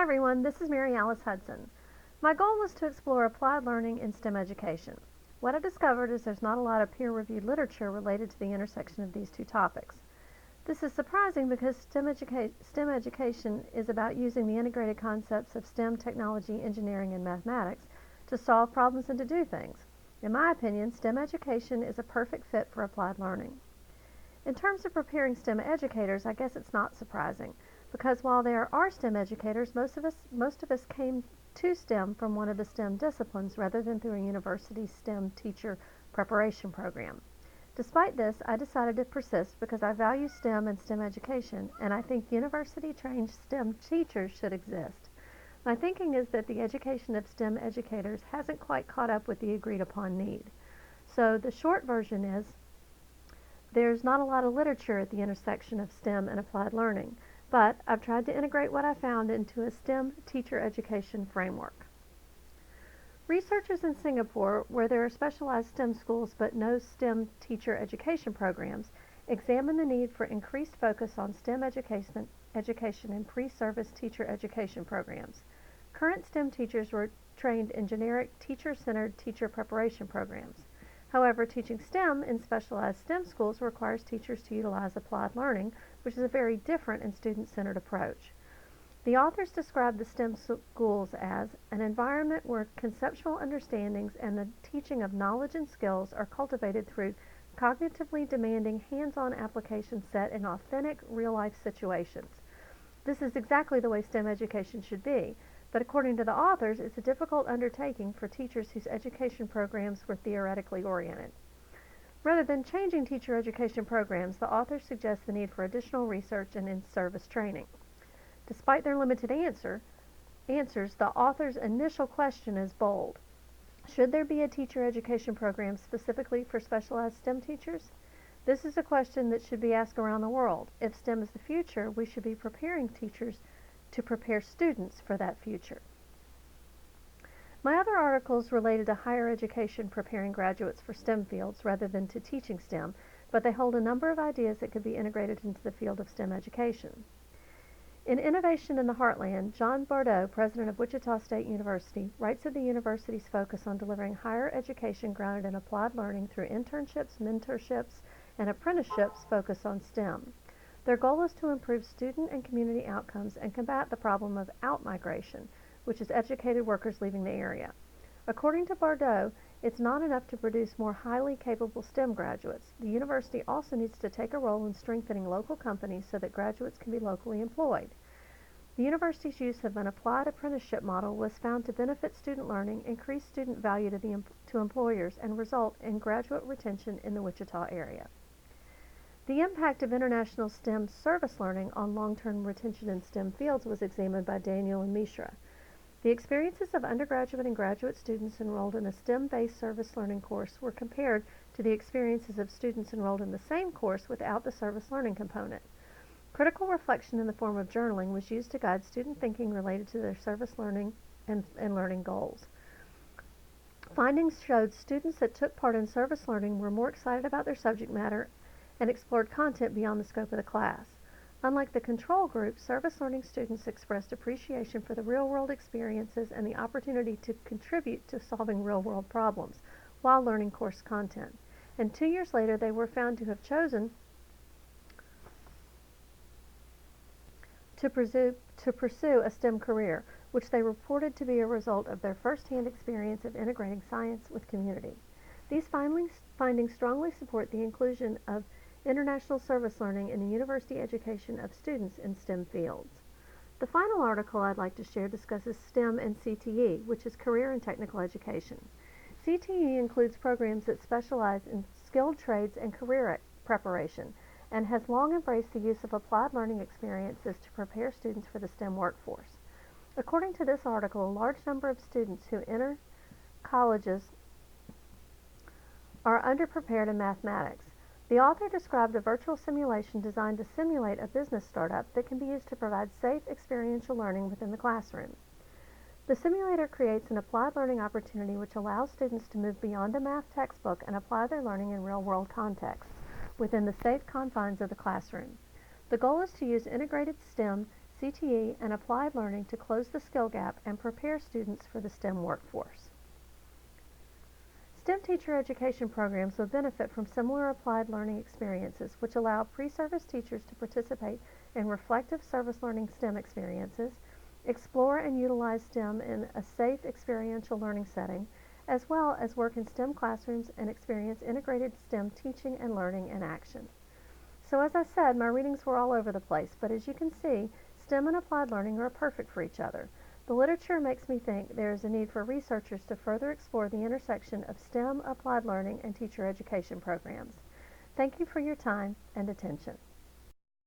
Hi everyone, this is Mary Alice Hudson. My goal was to explore applied learning in STEM education. What I discovered is there's not a lot of peer-reviewed literature related to the intersection of these two topics. This is surprising because STEM education is about using the integrated concepts of STEM, technology, engineering, and mathematics to solve problems and to do things. In my opinion, STEM education is a perfect fit for applied learning. In terms of preparing STEM educators, I guess it's not surprising, because while there are STEM educators, most of us came to STEM from one of the STEM disciplines rather than through a university STEM teacher preparation program. Despite this, I decided to persist because I value STEM and STEM education, and I think university-trained STEM teachers should exist. My thinking is that the education of STEM educators hasn't quite caught up with the agreed-upon need. So the short version is, there's not a lot of literature at the intersection of STEM and applied learning, but I've tried to integrate what I found into a STEM teacher education framework. Researchers in Singapore, where there are specialized STEM schools but no STEM teacher education programs, examined the need for increased focus on STEM education in pre-service teacher education programs. Current STEM teachers were trained in generic teacher-centered teacher preparation programs. However, teaching STEM in specialized STEM schools requires teachers to utilize applied learning, which is a very different and student-centered approach. The authors describe the STEM schools as an environment where conceptual understandings and the teaching of knowledge and skills are cultivated through cognitively demanding hands-on applications set in authentic, real-life situations. This is exactly the way STEM education should be, but according to the authors, it's a difficult undertaking for teachers whose education programs were theoretically oriented. Rather than changing teacher education programs, the authors suggest the need for additional research and in-service training. Despite their limited answers, the author's initial question is bold. Should there be a teacher education program specifically for specialized STEM teachers? This is a question that should be asked around the world. If STEM is the future, we should be preparing teachers to prepare students for that future. My other articles related to higher education preparing graduates for STEM fields rather than to teaching STEM, but they hold a number of ideas that could be integrated into the field of STEM education. In Innovation in the Heartland, John Bordeaux, president of Wichita State University, writes of the university's focus on delivering higher education grounded in applied learning through internships, mentorships, and apprenticeships focused on STEM. Their goal is to improve student and community outcomes and combat the problem of out-migration, which is educated workers leaving the area. According to Bordeaux, it's not enough to produce more highly capable STEM graduates. The university also needs to take a role in strengthening local companies so that graduates can be locally employed. The university's use of an applied apprenticeship model was found to benefit student learning, increase student value to employers, and result in graduate retention in the Wichita area. The impact of international STEM service learning on long-term retention in STEM fields was examined by Daniel and Mishra. The experiences of undergraduate and graduate students enrolled in a STEM-based service learning course were compared to the experiences of students enrolled in the same course without the service learning component. Critical reflection in the form of journaling was used to guide student thinking related to their service learning and learning goals. Findings showed students that took part in service learning were more excited about their subject matter and explored content beyond the scope of the class. Unlike the control group, service learning students expressed appreciation for the real-world experiences and the opportunity to contribute to solving real-world problems while learning course content. And 2 years later, they were found to have chosen to pursue a STEM career, which they reported to be a result of their first-hand experience of integrating science with community. These findings strongly support the inclusion of international service learning in the university education of students in STEM fields. The final article I'd like to share discusses STEM and CTE, which is career and technical education. CTE includes programs that specialize in skilled trades and career preparation, and has long embraced the use of applied learning experiences to prepare students for the STEM workforce. According to this article, a large number of students who enter colleges are underprepared in mathematics. The author described a virtual simulation designed to simulate a business startup that can be used to provide safe experiential learning within the classroom. The simulator creates an applied learning opportunity which allows students to move beyond a math textbook and apply their learning in real-world contexts within the safe confines of the classroom. The goal is to use integrated STEM, CTE, and applied learning to close the skill gap and prepare students for the STEM workforce. STEM teacher education programs will benefit from similar applied learning experiences, which allow pre-service teachers to participate in reflective service learning STEM experiences, explore and utilize STEM in a safe experiential learning setting, as well as work in STEM classrooms and experience integrated STEM teaching and learning in action. So as I said, my readings were all over the place, but as you can see, STEM and applied learning are perfect for each other. The literature makes me think there is a need for researchers to further explore the intersection of STEM, applied learning, and teacher education programs. Thank you for your time and attention.